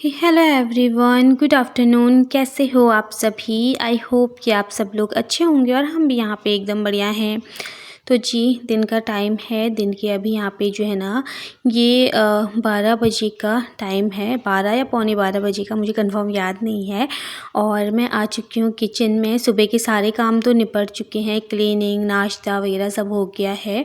Hello everyone, good afternoon. कैसे हो आप सभी? आई होप कि आप सब लोग अच्छे होंगे और हम भी यहाँ पे एकदम बढ़िया हैं। तो जी, दिन का टाइम है। दिन के अभी यहाँ पे जो है ना, ये 12 बजे का टाइम है। 12 या पौने 12 बजे का, मुझे कंफर्म याद नहीं है। और मैं आ चुकी हूँ किचन में। सुबह के सारे काम तो निपट चुके हैं, क्लीनिंग, नाश्ता वगैरह सब हो गया है।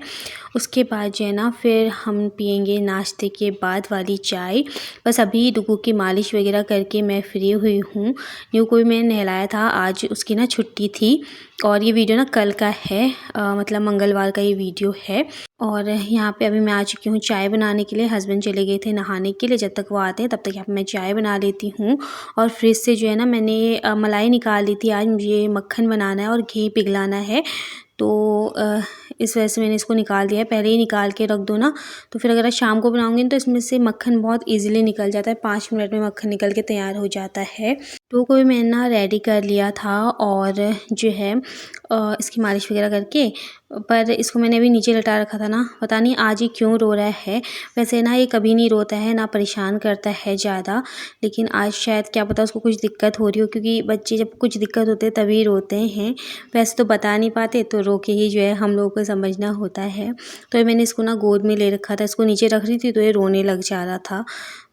उसके बाद जो है ना, फिर हम पियेंगे नाश्ते के बाद वाली चाय। बस अभी डुगू की मालिश वगैरह करके मैं फ्री हुई हूँ। न्यू को भी मैंने नहलाया था, आज उसकी ना छुट्टी थी। और ये वीडियो ना कल का है, मतलब मंगलवार का ये वीडियो है। और यहाँ पे अभी मैं आ चुकी हूँ चाय बनाने के लिए। हस्बैंड चले गए थे नहाने के लिए, जब तक वो आते हैं तब तक यहाँ पे मैं चाय बना लेती हूँ। और फ्रिज से जो है ना, मैंने मलाई निकाल ली थी। आज मुझे मक्खन बनाना है और घी पिघलाना है, तो इस वजह से मैंने इसको निकाल दिया है। पहले ही निकाल के रख दो ना, तो फिर अगर आज शाम को बनाऊंगी तो इसमें से मक्खन बहुत इजीली निकल जाता है। 5 मिनट में मक्खन निकल के तैयार हो जाता है। तो को भी मैंने ना रेडी कर लिया था, और जो है इसकी मालिश वगैरह करके, पर इसको मैंने अभी नीचे लटा रखा था ना, पता नहीं आज ही क्यों रो रहा है। वैसे ना ये कभी नहीं रोता है, ना परेशान करता है ज़्यादा, लेकिन आज शायद क्या पता उसको कुछ दिक्कत हो रही हो, क्योंकि बच्चे जब कुछ दिक्कत होते हैं तभी रोते हैं। वैसे तो बता नहीं पाते, तो रो के ही जो है हम लोगों को समझना होता है। तो ये मैंने इसको ना गोद में ले रखा था। इसको नीचे रख रही थी तो ये रोने लग जा रहा था,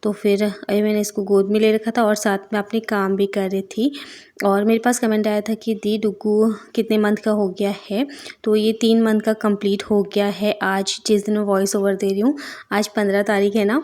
तो फिर अभी मैंने इसको गोद में ले रखा था और साथ में अपने काम भी कर रही थी। और मेरे पास कमेंट आया था कि दी डुगू कितने मंथ का हो गया है। तो ये 3 मंथ का कंप्लीट हो गया है आज, जिस दिन मैं वॉइस ओवर दे रही हूँ। आज 15 तारीख है ना,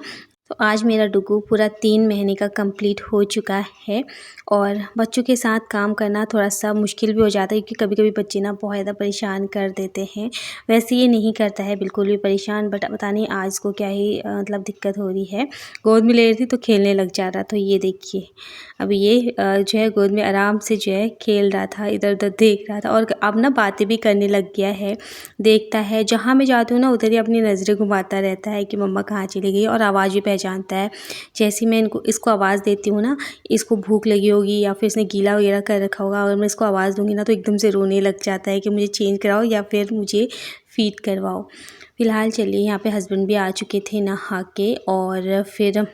तो आज मेरा डुगू पूरा 3 महीने का कंप्लीट हो चुका है। और बच्चों के साथ काम करना थोड़ा सा मुश्किल भी हो जाता है, क्योंकि कभी कभी बच्चे ना बहुत ज़्यादा परेशान कर देते हैं। वैसे ये नहीं करता है बिल्कुल भी परेशान, बट पता नहीं आज को क्या ही मतलब दिक्कत हो रही है। गोद में ले रही थी तो खेलने लग जा रहा था। ये देखिए, अभी ये जो है गोद में आराम से जो है खेल रहा था, इधर उधर देख रहा था। और अब ना बातें भी करने लग गया है, देखता है जहाँ मैं जाती हूँ ना, उधर ही अपनी नज़रें घुमाता रहता है कि मम्मा कहाँ चली गई। और आवाज़ भी पहचानता है। जैसे मैं इसको आवाज़ देती हूँ ना, इसको भूख लगी होगी या फिर इसने गीला वगैरह कर रखा होगा, अगर मैं इसको आवाज़ दूंगी ना, तो एकदम से रोने लग जाता है कि मुझे चेंज कराओ या फिर मुझे फीड करवाओ। फ़िलहाल चलिए, यहाँ पे हस्बैंड भी आ चुके थे नहा के, और फिर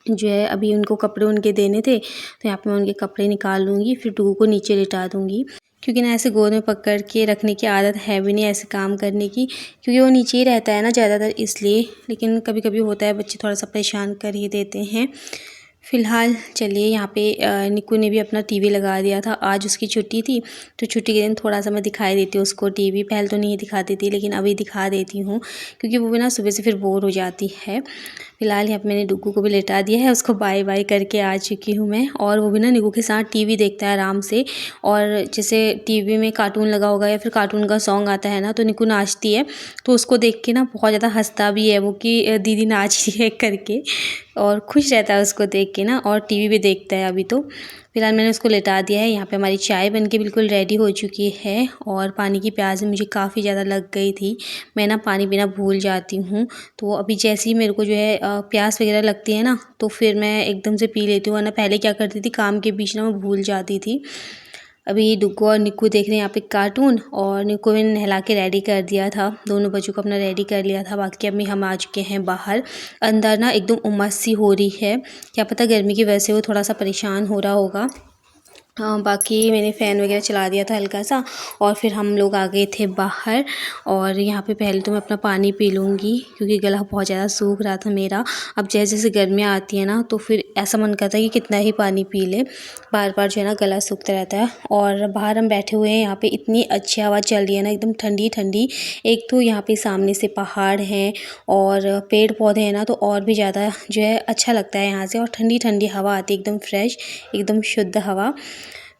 जो है अभी उनको कपड़े उनके देने थे, तो यहाँ पे मैं उनके कपड़े निकाल लूँगी, फिर डुगू को नीचे लिटा दूँगी। क्योंकि ना ऐसे गोद में पकड़ के रखने की आदत है भी नहीं ऐसे काम करने की, क्योंकि वो नीचे ही रहता है ना ज़्यादातर, इसलिए। लेकिन कभी कभी होता है, बच्चे थोड़ा सा परेशान कर ही देते हैं। फ़िलहाल चलिए, यहाँ पे निक्कू ने भी अपना टीवी लगा दिया था। आज उसकी छुट्टी थी, तो छुट्टी के दिन थोड़ा सा मैं दिखाई देती हूँ उसको टीवी। पहले तो नहीं दिखाती थी, लेकिन अभी दिखा देती हूँ, क्योंकि वो भी ना सुबह से फिर बोर हो जाती है। फ़िलहाल यहाँ पे मैंने डुगू को भी लेटा दिया है, उसको बाय बाय करके आ चुकी हूँ मैं। और वो भी ना निक्कू के साथ टीवी देखता है आराम से। और जैसे टीवी में कार्टून लगा होगा या फिर कार्टून का सॉन्ग आता है ना, तो निक्कू नाचती है, तो उसको देख के ना बहुत ज़्यादा हंसता भी है वो, कि दीदी नाच रही है करके। और खुश रहता है उसको देख के ना, और टीवी भी देखता है अभी तो। फिलहाल मैंने उसको लेटा दिया है। यहाँ पे हमारी चाय बनके बिल्कुल रेडी हो चुकी है, और पानी की प्यास मुझे काफ़ी ज़्यादा लग गई थी। मैं ना पानी पीना भूल जाती हूँ, तो अभी जैसे ही मेरे को जो है प्यास वगैरह लगती है ना, तो फिर मैं एकदम से पी लेती हूँ। वरना पहले क्या करती थी, काम के बीच ना मैं भूल जाती थी। अभी डुग्गू और निक्कू देख रहे हैं यहाँ पे कार्टून, और निक्कू मैंने नहला के रेडी कर दिया था। दोनों बच्चों को अपना रेडी कर लिया था। बाकी अभी हम आ चुके हैं बाहर। अंदर ना एकदम उमस सी हो रही है, क्या पता गर्मी की वजह से वो थोड़ा सा परेशान हो रहा होगा। बाकी मैंने फ़ैन वगैरह चला दिया था हल्का सा, और फिर हम लोग आ गए थे बाहर। और यहाँ पे पहले तो मैं अपना पानी पी लूँगी, क्योंकि गला बहुत ज़्यादा सूख रहा था मेरा। अब जैसे जैसे गर्मियाँ आती हैं ना, तो फिर ऐसा मन करता है कि कितना ही पानी पी ले, बार बार जो है ना गला सूखता रहता है। और बाहर हम बैठे हुए हैं, यहाँ पे इतनी अच्छी हवा चल रही है ना, एकदम ठंडी ठंडी। एक तो यहाँ पे सामने से पहाड़ हैं और पेड़ पौधे हैं ना, तो और भी ज़्यादा जो है अच्छा लगता है यहाँ से। और ठंडी ठंडी हवा आती है, एकदम फ्रेश, एकदम शुद्ध हवा।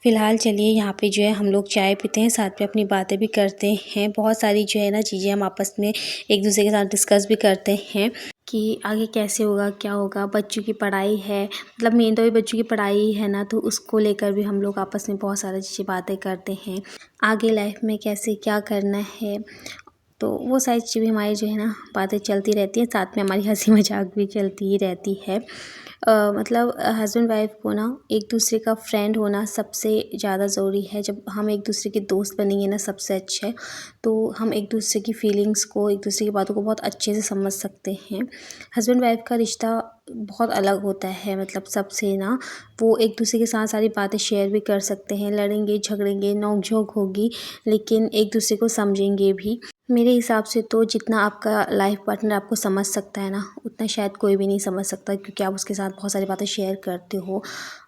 फ़िलहाल चलिए, यहाँ पे जो है हम लोग चाय पीते हैं, साथ में अपनी बातें भी करते हैं। बहुत सारी जो है ना चीज़ें हम आपस में एक दूसरे के साथ डिस्कस भी करते हैं कि आगे कैसे होगा, क्या होगा। बच्चों की पढ़ाई है, मतलब मेन तो भी बच्चों की पढ़ाई ही है ना, तो उसको लेकर भी हम लोग आपस में बहुत सारी चीज़ें बातें करते हैं। आगे लाइफ में कैसे क्या करना है, तो वो सारी चीज़ें हमारी जो है ना बातें चलती रहती हैं। साथ में हमारी हंसी मजाक भी चलती ही रहती है। मतलब हस्बैंड वाइफ को ना एक दूसरे का फ्रेंड होना सबसे ज़्यादा ज़रूरी है। जब हम एक दूसरे के दोस्त बनेंगे ना, सबसे अच्छे, तो हम एक दूसरे की फीलिंग्स को, एक दूसरे की बातों को बहुत अच्छे से समझ सकते हैं। हस्बैंड वाइफ का रिश्ता बहुत अलग होता है, मतलब सबसे ना वो एक दूसरे के साथ सारी बातें शेयर भी कर सकते हैं, लड़ेंगे झगड़ेंगे नोक-झोंक होगी लेकिन एक दूसरे को समझेंगे भी। मेरे हिसाब से तो जितना आपका लाइफ पार्टनर आपको समझ सकता है ना, उतना शायद कोई भी नहीं समझ सकता, क्योंकि आप उसके साथ बहुत सारी बातें शेयर करते हो।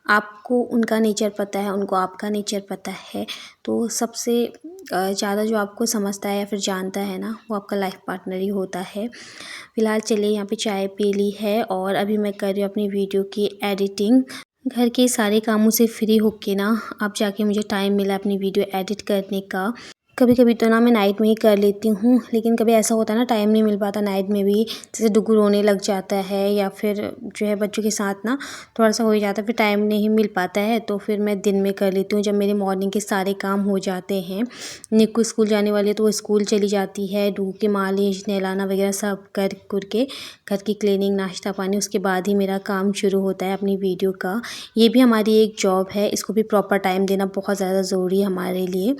आपको उनका नेचर पता है, उनको आपका नेचर पता है, तो सबसे ज़्यादा जो आपको समझता है या फिर जानता है ना, वो आपका लाइफ पार्टनर ही होता है। फ़िलहाल चलिए यहाँ पे चाय पी ली है और अभी मैं कर रही हूँ अपनी वीडियो की एडिटिंग। घर के सारे कामों से फ्री होके ना अब जाके मुझे टाइम मिला अपनी वीडियो एडिट करने का। कभी कभी तो ना मैं नाइट में ही कर लेती हूँ, लेकिन कभी ऐसा होता है ना टाइम नहीं मिल पाता नाइट में भी, जैसे डुगू रोने लग जाता है या फिर जो है बच्चों के साथ ना थोड़ा सा हो ही जाता है, फिर टाइम नहीं मिल पाता है, तो फिर मैं दिन में कर लेती हूँ जब मेरे मॉर्निंग के सारे काम हो जाते हैं। निक्कू स्कूल जाने वाली है तो वो स्कूल चली जाती है, डुगू की मालिश नहलाना वगैरह सब कर के घर की क्लीनिंग नाश्ता पानी, उसके बाद ही मेरा काम शुरू होता है अपनी वीडियो का। ये भी हमारी एक जॉब है, इसको भी प्रॉपर टाइम देना बहुत ज़्यादा ज़रूरी है हमारे लिए।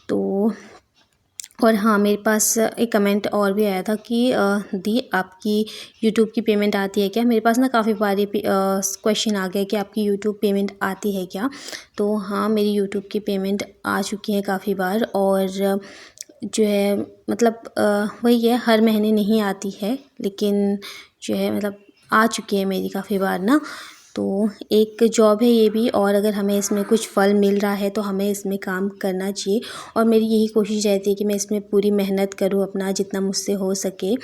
तो और हाँ, मेरे पास एक कमेंट और भी आया था कि दी आपकी यूट्यूब की पेमेंट आती है क्या? मेरे पास ना काफ़ी बार ये क्वेश्चन आ गया कि आपकी यूट्यूब पेमेंट आती है क्या? तो हाँ, मेरी यूट्यूब की पेमेंट आ चुकी है काफ़ी बार, और जो है मतलब वही है, हर महीने नहीं आती है, लेकिन जो है मतलब आ चुकी है मेरी काफ़ी बार ना। तो एक जॉब है ये भी, और अगर हमें इसमें कुछ फल मिल रहा है तो हमें इसमें काम करना चाहिए, और मेरी यही कोशिश रहती है कि मैं इसमें पूरी मेहनत करूँ, अपना जितना मुझसे हो सके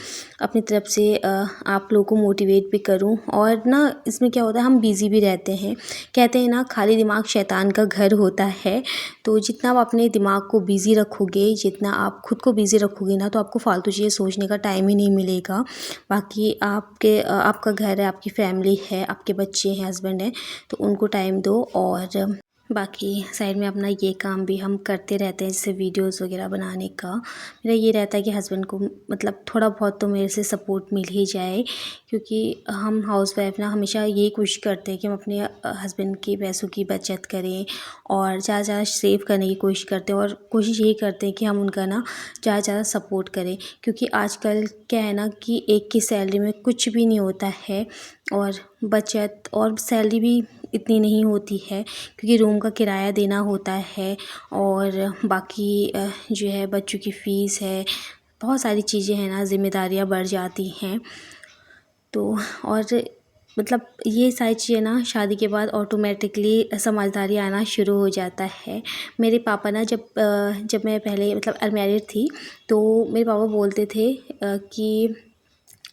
अपनी तरफ से आप लोगों को मोटिवेट भी करूँ। और ना इसमें क्या होता है, हम बिज़ी भी रहते हैं, कहते हैं ना खाली दिमाग शैतान का घर होता है। तो जितना आप अपने दिमाग को बिज़ी रखोगे, जितना आप खुद को बिज़ी रखोगे ना, तो आपको फालतू चीज़ें सोचने का टाइम ही नहीं मिलेगा। बाकी आपका घर है, आपकी फैमिली है, आपके बच्चे हैं, हस्बैंड है, तो उनको टाइम दो, और बाकी साइड में अपना ये काम भी हम करते रहते हैं, जैसे वीडियोस वगैरह बनाने का। मेरा ये रहता है कि हस्बैंड को मतलब थोड़ा बहुत तो मेरे से सपोर्ट मिल ही जाए, क्योंकि हम हाउसवाइफ ना हमेशा यही कोशिश करते हैं कि हम अपने हस्बैंड के पैसों की बचत करें और ज़्यादा से ज़्यादा सेव करने की कोशिश करते हैं, और कोशिश यही करते हैं कि हम उनका ना ज़्यादा से ज़्यादा सपोर्ट करें, क्योंकि आजकल क्या है ना कि एक की सैलरी में कुछ भी नहीं होता है, और बचत और सैलरी भी इतनी नहीं होती है, क्योंकि रूम का किराया देना होता है, और बाकी जो है बच्चों की फ़ीस है, बहुत सारी चीज़ें हैं ना, ज़िम्मेदारियाँ बढ़ जाती हैं। तो और मतलब ये सारी चीज़ें ना शादी के बाद ऑटोमेटिकली समझदारी आना शुरू हो जाता है। मेरे पापा ना जब मैं पहले मतलब अनमैरिड थी, तो मेरे पापा बोलते थे कि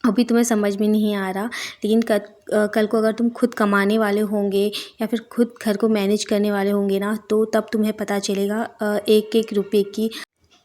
अभी तुम्हें समझ में नहीं आ रहा, लेकिन कल को अगर तुम खुद कमाने वाले होंगे या फिर खुद घर को मैनेज करने वाले होंगे ना, तो तब तुम्हें पता चलेगा एक एक रुपए की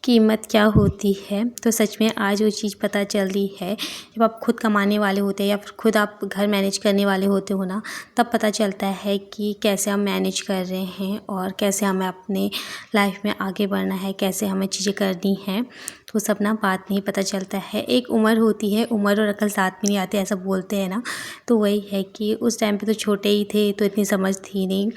कीमत क्या होती है। तो सच में आज वो चीज़ पता चल रही है, जब आप खुद कमाने वाले होते हैं या फिर खुद आप घर मैनेज करने वाले होते हो ना, तब पता चलता है कि कैसे हम मैनेज कर रहे हैं और कैसे हमें अपने लाइफ में आगे बढ़ना है, कैसे हमें चीज़ें करनी हैं। तो सब ना बात नहीं पता चलता है, एक उम्र होती है, उम्र और अकल साथ में नहीं आते, ऐसा बोलते हैं ना। तो वही है कि उस टाइम पे तो छोटे ही थे, तो इतनी समझ थी नहीं,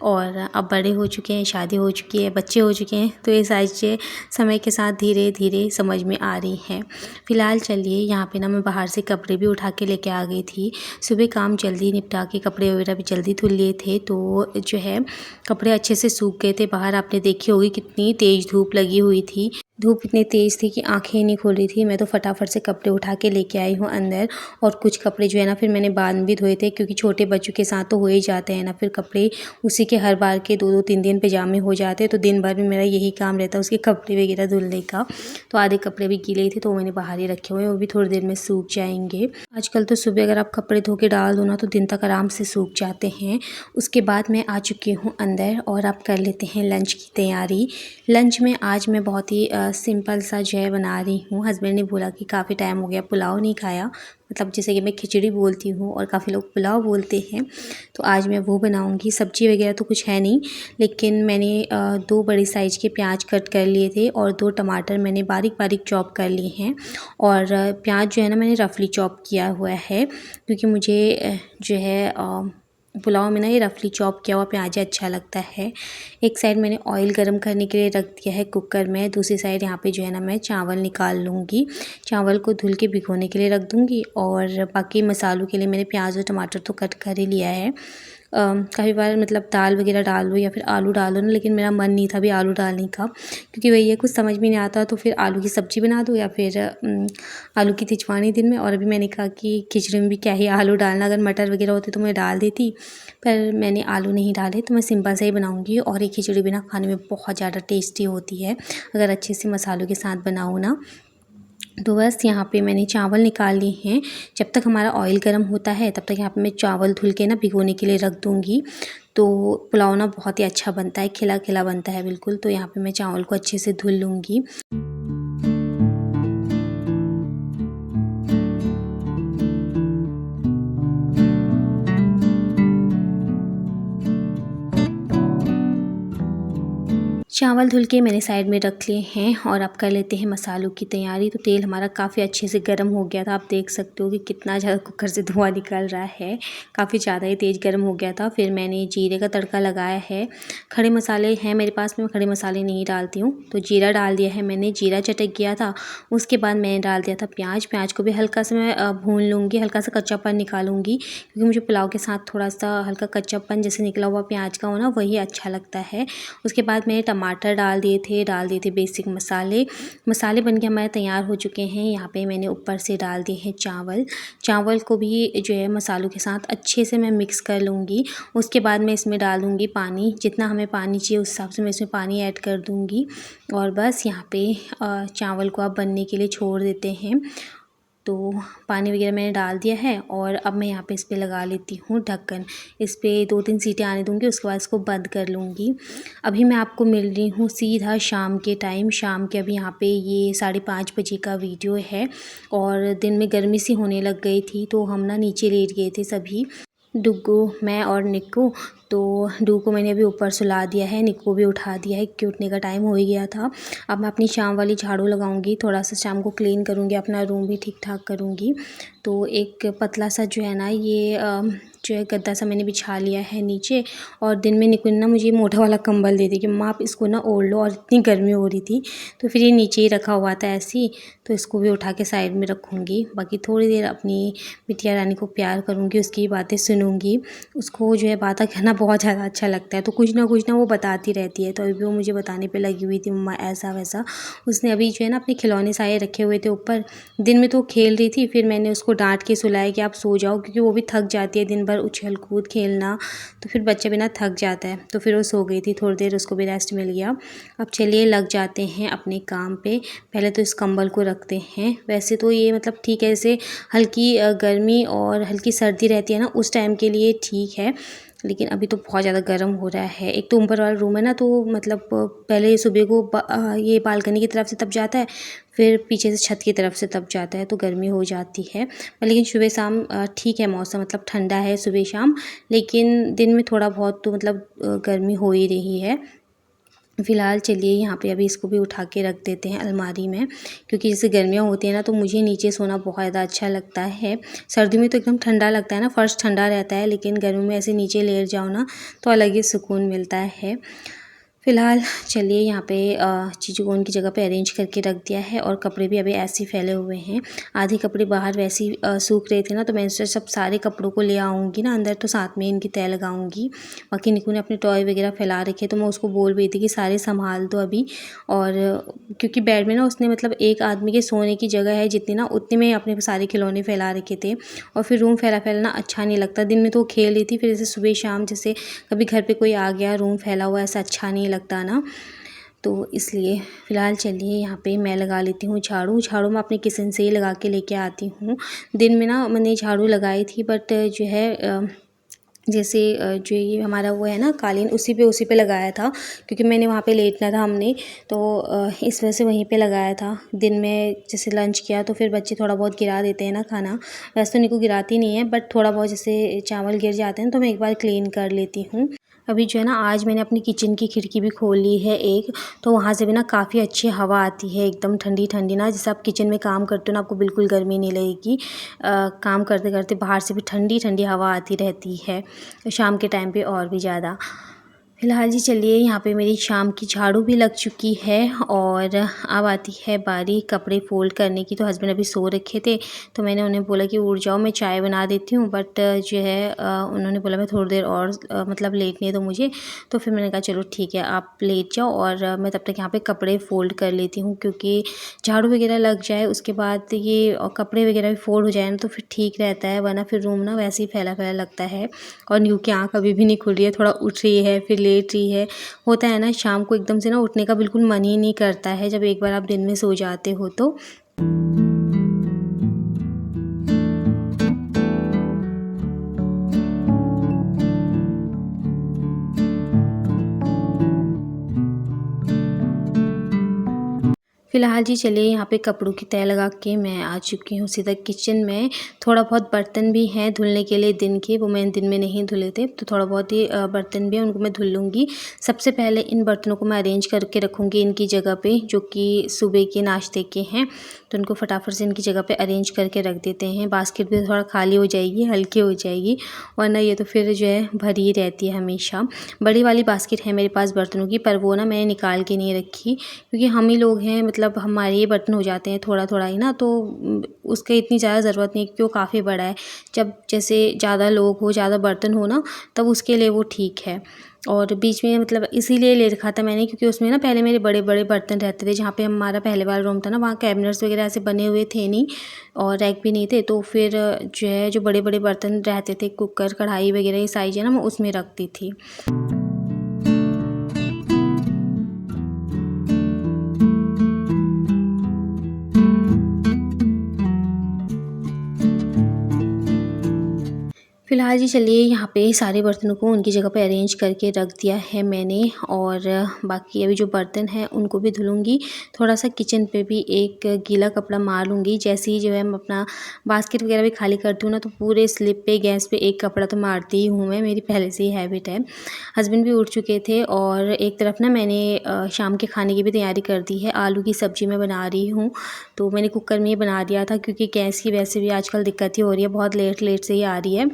और अब बड़े हो चुके हैं, शादी हो चुकी है, बच्चे हो चुके हैं, तो ये सारी चीज़ें समय के साथ धीरे धीरे समझ में आ रही हैं। फ़िलहाल चलिए यहाँ पे ना मैं बाहर से कपड़े भी उठा के लेके आ गई थी। सुबह काम जल्दी निपटा के कपड़े वगैरह भी जल्दी धुल लिए थे, तो जो है कपड़े अच्छे से सूख गए थे। बाहर आपने देखी होगी कितनी तेज़ धूप लगी हुई थी, धूप इतनी तेज़ थी कि आँखें ही नहीं खुल रही थी। मैं तो फटाफट से कपड़े उठा के लेके आई हूँ अंदर, और कुछ कपड़े जो है ना फिर मैंने बाद में भी धोए थे, क्योंकि छोटे बच्चों के साथ तो हो ही जाते हैं ना फिर कपड़े, उसी के हर बार के 2-2 3-3 पजामे हो जाते हैं, तो दिन भर में मेरा यही काम रहता है उसके कपड़े वगैरह धुलने का। तो आधे कपड़े भी गीले थे, तो मैंने बाहर ही रखे हुए हैं, वो भी थोड़ी देर में सूख जाएंगे। आजकल तो सुबह अगर आप कपड़े धो के डाल दो ना, तो दिन तक आराम से सूख जाते हैं। उसके बाद मैं आ चुकी हूँ अंदर, और आप कर लेते हैं लंच की तैयारी। लंच में आज मैं बहुत ही सिंपल सा जो है बना रही हूँ। हस्बैंड ने बोला कि काफ़ी टाइम हो गया पुलाव नहीं खाया, मतलब जैसे कि मैं खिचड़ी बोलती हूँ और काफ़ी लोग पुलाव बोलते हैं, तो आज मैं वो बनाऊँगी। सब्ज़ी वगैरह तो कुछ है नहीं, लेकिन मैंने 2 बड़ी साइज़ के प्याज कट कर लिए थे, और 2 टमाटर मैंने बारीक बारीक चॉप कर लिए हैं, और प्याज जो है ना मैंने रफली चॉप किया हुआ है, क्योंकि मुझे जो है पुलाव में ना ये रफली चॉप किया हुआ प्याज अच्छा लगता है। एक साइड मैंने ऑयल गरम करने के लिए रख दिया है कुकर में, दूसरी साइड यहाँ पे जो है ना मैं चावल निकाल लूँगी। चावल को धुल के भिगोने के लिए रख दूँगी और बाकी मसालों के लिए मैंने प्याज और टमाटर तो कट कर ही लिया है। काफ़ी बार मतलब दाल वगैरह डाल लो या फिर आलू डाल लो ना, लेकिन मेरा मन नहीं था अभी आलू डालने का, क्योंकि वही है कुछ समझ में नहीं आता, तो फिर आलू की सब्ज़ी बना दो या फिर आलू की खिंचवानी दिन में। और अभी मैंने कहा कि खिचड़ी में भी क्या ही आलू डालना, अगर मटर वगैरह होते तो मैं डाल देती, पर मैंने आलू नहीं डाले, तो मैं सिंपल से ही बनाऊँगी। और ये खिचड़ी भी ना खाने में बहुत ज़्यादा टेस्टी होती है अगर अच्छे से मसालों के साथ बनाओ ना। तो बस यहाँ पे मैंने चावल निकाल लिए हैं। जब तक हमारा ऑयल गर्म होता है तब तक यहाँ पे मैं चावल धुल के ना भिगोने के लिए रख दूँगी। तो पुलाव ना बहुत ही अच्छा बनता है, खिला खिला बनता है बिल्कुल। तो यहाँ पे मैं चावल को अच्छे से धुल लूँगी। चावल धुल के मैंने साइड में रख लिए हैं और अब कर लेते हैं मसालों की तैयारी। तो तेल हमारा काफ़ी अच्छे से गर्म हो गया था, आप देख सकते हो कि कितना ज़्यादा कुकर से धुआं निकल रहा है, काफ़ी ज़्यादा ही तेज़ गर्म हो गया था। फिर मैंने जीरे का तड़का लगाया है। खड़े मसाले हैं मेरे पास में, मैं खड़े मसाले नहीं डालती हूँ, तो जीरा डाल दिया है मैंने, जीरा चटक गया था। उसके बाद मैंने डाल दिया था प्याज। प्याज को भी हल्का सा मैं भून लूँगी, हल्का सा कच्चापन निकालूंगी, क्योंकि मुझे पुलाव के साथ थोड़ा सा हल्का कच्चापन जैसे निकला हुआ प्याज का हो ना, वही अच्छा लगता है। उसके बाद मैंने टमाटर डाल दिए थे बेसिक मसाले बन के हमारे तैयार हो चुके हैं। यहाँ पे मैंने ऊपर से डाल दिए हैं चावल को भी जो है मसालों के साथ अच्छे से मैं मिक्स कर लूँगी। उसके बाद मैं इसमें डाल दूँगी पानी, जितना हमें पानी चाहिए उस हिसाब से मैं इसमें पानी ऐड कर दूँगी। और बस यहाँ पे चावल को आप बनने के लिए छोड़ देते हैं। तो पानी वगैरह मैंने डाल दिया है और अब मैं यहाँ पे इस पे लगा लेती हूँ ढक्कन। इस पे 2-3 सीटी आने दूँगी, उसके बाद इसको बंद कर लूँगी। अभी मैं आपको मिल रही हूँ सीधा शाम के टाइम, शाम के अभी यहाँ पे ये 5:30 बजे का वीडियो है। और दिन में गर्मी सी होने लग गई थी, तो हम ना नीचे लेट गए थे सभी, डुग्गू, मैं और निक्कू। तो डुग्गू को मैंने अभी ऊपर सुला दिया है, निक्कू को भी उठा दिया है क्योंकि उठने का टाइम हो ही गया था। अब मैं अपनी शाम वाली झाड़ू लगाऊंगी, थोड़ा सा शाम को क्लीन करूंगी, अपना रूम भी ठीक ठाक करूंगी। तो एक पतला सा जो है ना ये जो है गद्दा सा मैंने बिछा लिया है नीचे। और दिन में निक्कू ने ना मुझे मोटा वाला कंबल दे दी कि माँ आप इसको ना ओढ़ लो, और इतनी गर्मी हो रही थी तो फिर ये नीचे ही रखा हुआ था ऐसे ही, तो इसको भी उठा के साइड में रखूँगी। बाकी थोड़ी देर अपनी बिटिया रानी को प्यार करूँगी, उसकी बातें सुनूँगी। उसको जो है बातें कहना बहुत ज़्यादा अच्छा लगता है, तो कुछ ना वो बताती रहती है। तो अभी वो मुझे बताने पे लगी हुई थी, मम्मा ऐसा वैसा। उसने अभी जो है ना अपने खिलौने सारे रखे हुए थे ऊपर, दिन में तो खेल रही थी, फिर मैंने उसको डांट के सुलाया कि आप सो जाओ, क्योंकि वो भी थक जाती है दिन भर उछल कूद खेलना, तो फिर बच्चा भी ना थक जाता है। तो फिर वो सो गई थी, थोड़ी देर उसको भी रेस्ट मिल गया। अब चलिए लग जाते हैं अपने काम पे। पहले तो इस कंबल को रखते हैं। वैसे तो ये मतलब ठीक है, जैसे हल्की गर्मी और हल्की सर्दी रहती है ना, उस टाइम के लिए ठीक है, लेकिन अभी तो बहुत ज़्यादा गर्म हो रहा है। एक तो ऊपर वाला रूम है ना, तो मतलब पहले सुबह को ये बालकनी की तरफ से तप जाता है, फिर पीछे से छत की तरफ से तप जाता है, तो गर्मी हो जाती है। लेकिन सुबह शाम ठीक है मौसम, मतलब ठंडा है सुबह शाम, लेकिन दिन में थोड़ा बहुत तो मतलब गर्मी हो ही रही है। फ़िलहाल चलिए यहाँ पे अभी इसको भी उठा के रख देते हैं अलमारी में, क्योंकि जैसे गर्मियाँ होती हैं ना, तो मुझे नीचे सोना बहुत ज़्यादा अच्छा लगता है। सर्दी में तो एकदम ठंडा लगता है ना, फर्श ठंडा रहता है, लेकिन गर्मी में ऐसे नीचे लेट जाओ ना तो अलग ही सुकून मिलता है। फ़िलहाल चलिए यहाँ पे चीज़ों को उनकी जगह पे अरेंज करके रख दिया है, और कपड़े भी अभी ऐसे ही फैले हुए हैं। आधे कपड़े बाहर वैसे ही सूख रहे थे ना, तो मैं इससे सब सारे कपड़ों को ले आऊँगी ना अंदर, तो साथ में इनकी तह लगाऊँगी। बाकी निकू ने अपने टॉय वगैरह फैला रखे, तो मैं उसको बोल रही थी कि सारे संभाल दो अभी। और क्योंकि बेड में ना उसने मतलब एक आदमी के सोने की जगह है जितनी ना, उतने में अपने सारे खिलौने फैला रखे थे, और फिर रूम फैलाना अच्छा नहीं लगता। दिन में तो वो खेल रही थी, फिर जैसे सुबह शाम जैसे कभी घर पे कोई आ गया, रूम फैला हुआ, ऐसा अच्छा नहीं लगता ना, तो इसलिए फ़िलहाल चलिए यहाँ पे मैं लगा लेती हूँ झाड़ू मैं अपने किचन से ही लगा के लेके आती हूँ। दिन में ना मैंने झाड़ू लगाई थी, बट जो है जैसे जो ये हमारा वो है ना कालीन, उसी पे लगाया था, क्योंकि मैंने वहाँ पे लेटना था हमने, तो इस वजह से वहीं पे लगाया था। दिन में जैसे लंच किया तो फिर बच्चे थोड़ा बहुत गिरा देते हैं ना खाना, वैसे तो निको गिराती नहीं है, बट थोड़ा बहुत जैसे चावल गिर जाते हैं तो मैं एक बार क्लीन कर लेती हूँ। अभी जो है ना आज मैंने अपनी किचन की खिड़की भी खोल ली है एक, तो वहाँ से भी ना काफ़ी अच्छी हवा आती है, एकदम ठंडी ठंडी ना। जैसे आप किचन में काम करते हो ना, आपको बिल्कुल गर्मी नहीं लगेगी। काम करते करते बाहर से भी ठंडी ठंडी हवा आती रहती है, शाम के टाइम पे और भी ज़्यादा। फ़िलहाल जी चलिए, यहाँ पे मेरी शाम की झाड़ू भी लग चुकी है और अब आती है बारी कपड़े फ़ोल्ड करने की। तो हस्बैंड अभी सो रखे थे, तो मैंने उन्हें बोला कि उठ जाओ, मैं चाय बना देती हूँ। बट जो है उन्होंने बोला मैं थोड़ी देर और मतलब लेटने दो मुझे। तो फिर मैंने कहा चलो ठीक है, आप लेट जाओ और मैं तब तक यहाँ पे कपड़े फ़ोल्ड कर लेती हूँ, क्योंकि झाड़ू वगैरह लग जाए उसके बाद ये कपड़े वगैरह भी फ़ोल्ड हो जाए ना, तो फिर ठीक रहता है। वरना फिर रूम ना वैसे ही फैला फैला लगता है। और न्यू की आँख अभी भी नहीं खुल रही है, थोड़ा उठ रही है फिर लेट रही है। होता है ना, शाम को एकदम से ना उठने का बिल्कुल मन ही नहीं करता है जब एक बार आप दिन में सो जाते हो तो। फ़िलहाल जी चलिए, यहाँ पे कपड़ों की तह लगा के मैं आ चुकी हूँ सीधा किचन में। थोड़ा बहुत बर्तन भी हैं धुलने के लिए दिन के, वो मैंने दिन में नहीं धुले थे, तो थोड़ा बहुत ही बर्तन भी हैं, उनको मैं धुल लूँगी। सबसे पहले इन बर्तनों को मैं अरेंज करके रखूँगी इनकी जगह पे, जो कि सुबह के नाश्ते के हैं। तो उनको फटाफट से इनकी जगह पे अरेंज करके रख देते हैं। बास्केट भी थोड़ा खाली हो जाएगी, हल्की हो जाएगी, वरना ये तो फिर जो है भरी ही रहती है हमेशा। बड़ी वाली बास्केट है मेरे पास बर्तनों की, पर वो ना मैंने निकाल के नहीं रखी, क्योंकि हम ही लोग हैं, मतलब हमारे ही बर्तन हो जाते हैं थोड़ा थोड़ा ही ना, तो उसका इतनी ज़्यादा ज़रूरत नहीं है, क्योंकि वो काफ़ी बड़ा है। जब जैसे ज़्यादा लोग हो, ज़्यादा बर्तन हो ना, तब उसके लिए वो ठीक है। और बीच में मतलब इसीलिए ले रखा था मैंने, क्योंकि उसमें ना पहले मेरे बड़े बड़े बर्तन रहते थे। जहाँ पे हमारा पहले वाला रूम था ना, वहाँ कैबिनेट्स वगैरह ऐसे बने हुए थे नहीं, और रैक भी नहीं थे। तो फिर जो है, जो बड़े बड़े बर्तन रहते थे, कुकर कढ़ाई वगैरह, ये साइज़ है ना, मैं उसमें रखती थी। फ़िलहाल जी चलिए, यहाँ पे सारे बर्तनों को उनकी जगह पे अरेंज करके रख दिया है मैंने, और बाकी अभी जो बर्तन हैं उनको भी धुलूँगी। थोड़ा-सा किचन पे भी एक गीला कपड़ा मार लूँगी। जैसे ही जो है मैं अपना बास्केट वगैरह भी खाली करती हूँ ना, तो पूरे स्लिप पे, गैस पे एक कपड़ा तो मारती ही हूँ मैं, मेरी पहले से ही हैबिट है। हस्बैंड भी उठ चुके थे, और एक तरफ ना मैंने शाम के खाने की भी तैयारी कर दी है। आलू की सब्ज़ी मैं बना रही हूँ, तो मैंने कुकर में ही बना दिया था, क्योंकि गैस की वैसे भी आजकल दिक्कत ही हो रही है, बहुत लेट लेट से ही आ रही है।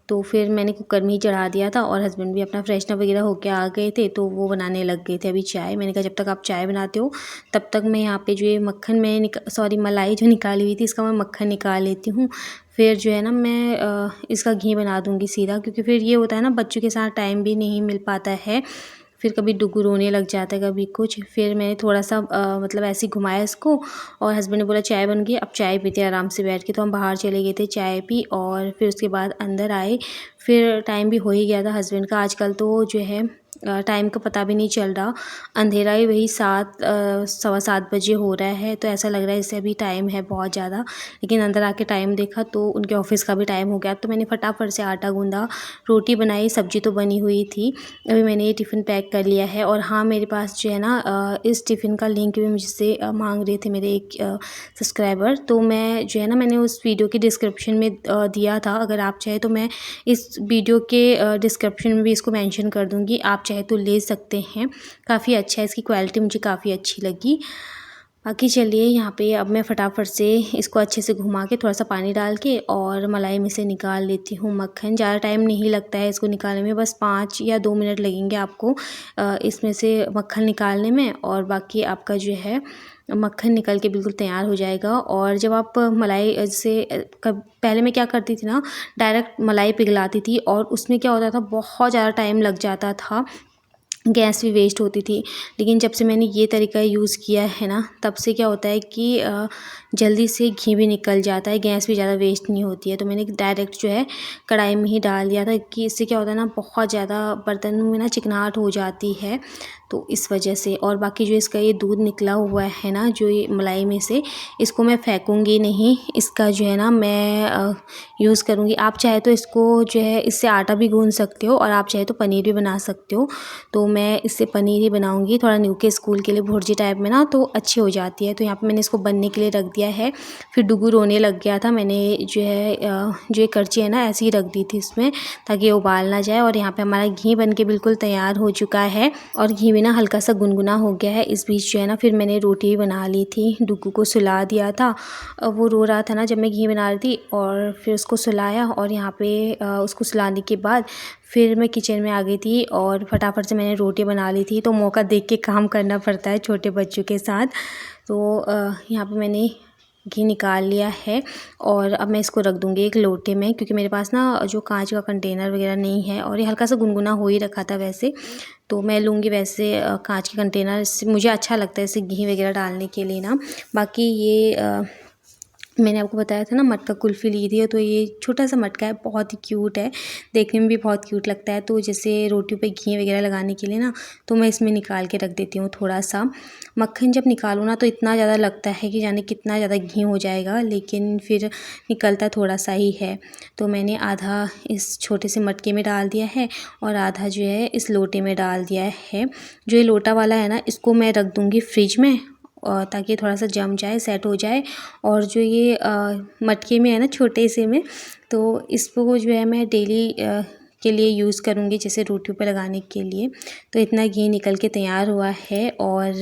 तो फिर मैंने कुकर में ही चढ़ा दिया था, और हस्बैंड भी अपना फ्रेशनर वगैरह होके आ गए थे, तो वो बनाने लग गए थे अभी चाय। मैंने कहा जब तक आप चाय बनाते हो, तब तक मैं यहाँ पे जो ये मक्खन मैं मलाई जो निकाली हुई थी, इसका मैं मक्खन निकाल लेती हूँ। फिर जो है ना, मैं इसका घी बना दूँगी सीधा, क्योंकि फिर ये होता है ना, बच्चों के साथ टाइम भी नहीं मिल पाता है। फिर कभी डुगू रोने लग जाता है, कभी कुछ। फिर मैंने थोड़ा-सा मतलब ऐसे ही घुमाया इसको, और हस्बैंड ने बोला चाय बन गई, अब चाय पीते हैं आराम से बैठ के। तो हम बाहर चले गए थे, चाय पी, और फिर उसके बाद अंदर आए। फिर टाइम भी हो ही गया था हस्बैंड का। आजकल तो जो है टाइम का पता भी नहीं चल रहा। अंधेरा ही वही 7 सवा 7 बजे हो रहा है, तो ऐसा लग रहा है जैसे अभी टाइम है बहुत ज़्यादा। लेकिन अंदर आके टाइम देखा तो उनके ऑफ़िस का भी टाइम हो गया। तो मैंने फटाफट से आटा गूँधा, रोटी बनाई, सब्ज़ी तो बनी हुई थी। अभी मैंने ये टिफ़िन पैक कर लिया है। और हाँ, मेरे पास जो है ना इस टिफ़िन का लिंक भी मुझसे माँग रहे थे मेरे एक सब्सक्राइबर। तो मैं जो है ना, मैंने उस वीडियो के डिस्क्रिप्शन में दिया था। अगर आप चाहें तो मैं इस वीडियो के डिस्क्रिप्शन में भी इसको मेंशन कर दूँगी, आप चाहे तो ले सकते हैं। काफ़ी अच्छा है, इसकी क्वालिटी मुझे काफ़ी अच्छी लगी। बाकी चलिए, यहाँ पे अब मैं फटाफट से इसको अच्छे से घुमा के, थोड़ा सा पानी डाल के, और मलाई में से निकाल लेती हूँ मक्खन। ज़्यादा टाइम नहीं लगता है इसको निकालने में, बस 5 या 2 मिनट लगेंगे आपको इसमें से मक्खन निकालने में, और बाकी आपका जो है मक्खन निकल के बिल्कुल तैयार हो जाएगा। और जब आप मलाई से पहले मैं क्या करती थी ना, डायरेक्ट मलाई पिघलाती थी, और उसमें क्या होता था, बहुत ज़्यादा टाइम लग जाता था, गैस भी वेस्ट होती थी। लेकिन जब से मैंने ये तरीका यूज़ किया है ना, तब से क्या होता है कि जल्दी से घी भी निकल जाता है, गैस भी ज़्यादा वेस्ट नहीं होती है। तो मैंने डायरेक्ट जो है कढ़ाई में ही डाल दिया था, कि इससे क्या होता है ना, बहुत ज़्यादा बर्तन में ना चिकनाहट हो जाती है, तो इस वजह से। और बाकी जो इसका ये दूध निकला हुआ है ना, जो ये मलाई में से, इसको मैं फेंकूँगी नहीं, इसका जो है ना मैं यूज़ करूँगी। आप चाहे तो इसको जो है, इससे आटा भी गूँध सकते हो, और आप चाहे तो पनीर भी बना सकते हो। तो मैं इससे पनीर ही बनाऊंगी, थोड़ा न्यू के स्कूल के लिए भुर्जी टाइप में ना, तो अच्छी हो जाती है। तो यहाँ पे मैंने इसको बनने के लिए रख दिया है। फिर डुगू रोने लग गया था, मैंने जो है जो करची है ना ऐसे ही रख दी थी इसमें, ताकि ये उबाल ना जाए। और यहाँ पे हमारा घी बन के बिल्कुल तैयार हो चुका है और घी भी ना हल्का सा गुनगुना हो गया है। इस बीच जो है ना फिर मैंने रोटी बना ली थी, डुगू को सुला दिया था। वो रो रहा था ना जब मैं घी बना रही थी, और फिर उसको सुलाया। और यहाँ पे उसको सुलाने के बाद फिर मैं किचन में आ गई थी और फटाफट से मैंने रोटी बना ली थी। तो मौका देख के काम करना पड़ता है छोटे बच्चों के साथ। तो यहाँ पे मैंने घी निकाल लिया है और अब मैं इसको रख दूँगी एक लोटे में, क्योंकि मेरे पास ना जो कांच का कंटेनर वगैरह नहीं है, और ये हल्का सा गुनगुना हो ही रखा था वैसे। तो मैं लूँगी वैसे कांच के कंटेनर, इससे मुझे अच्छा लगता है इसे घी वगैरह डालने के लिए ना। बाकी ये मैंने आपको बताया था ना मटका कुल्फ़ी ली थी, तो ये छोटा सा मटका है, बहुत ही क्यूट है, देखने में भी बहुत क्यूट लगता है। तो जैसे रोटियों पे घी वगैरह लगाने के लिए ना, तो मैं इसमें निकाल के रख देती हूँ थोड़ा सा। मक्खन जब निकालो ना तो इतना ज़्यादा लगता है कि जाने कितना ज़्यादा घी हो जाएगा, लेकिन फिर निकलता थोड़ा सा ही है। तो मैंने आधा इस छोटे से मटके में डाल दिया है और आधा जो है इस लोटे में डाल दिया है। जो ये लोटा वाला है ना, इसको मैं रख दूँगी फ्रिज में, और ताकि थोड़ा सा जम जाए, सेट हो जाए। और जो ये मटके में है ना छोटे से में, तो इसको जो है मैं डेली के लिए यूज़ करूँगी, जैसे रोटियों पे लगाने के लिए। तो इतना घी निकल के तैयार हुआ है, और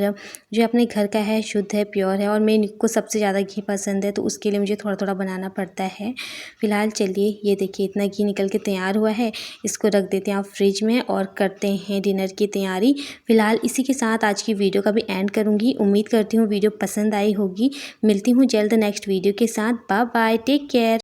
जो अपने घर का है, शुद्ध है, प्योर है। और मेरे को सबसे ज़्यादा घी पसंद है, तो उसके लिए मुझे थोड़ा थोड़ा बनाना पड़ता है। फ़िलहाल चलिए, ये देखिए इतना घी निकल के तैयार हुआ है, इसको रख देते हैं आप फ्रिज में और करते हैं डिनर की तैयारी। फ़िलहाल इसी के साथ आज की वीडियो का भी एंड करूँगी। उम्मीद करती हूँ वीडियो पसंद आई होगी। मिलती हूँ जल्द नेक्स्ट वीडियो के साथ। Bye bye, take care.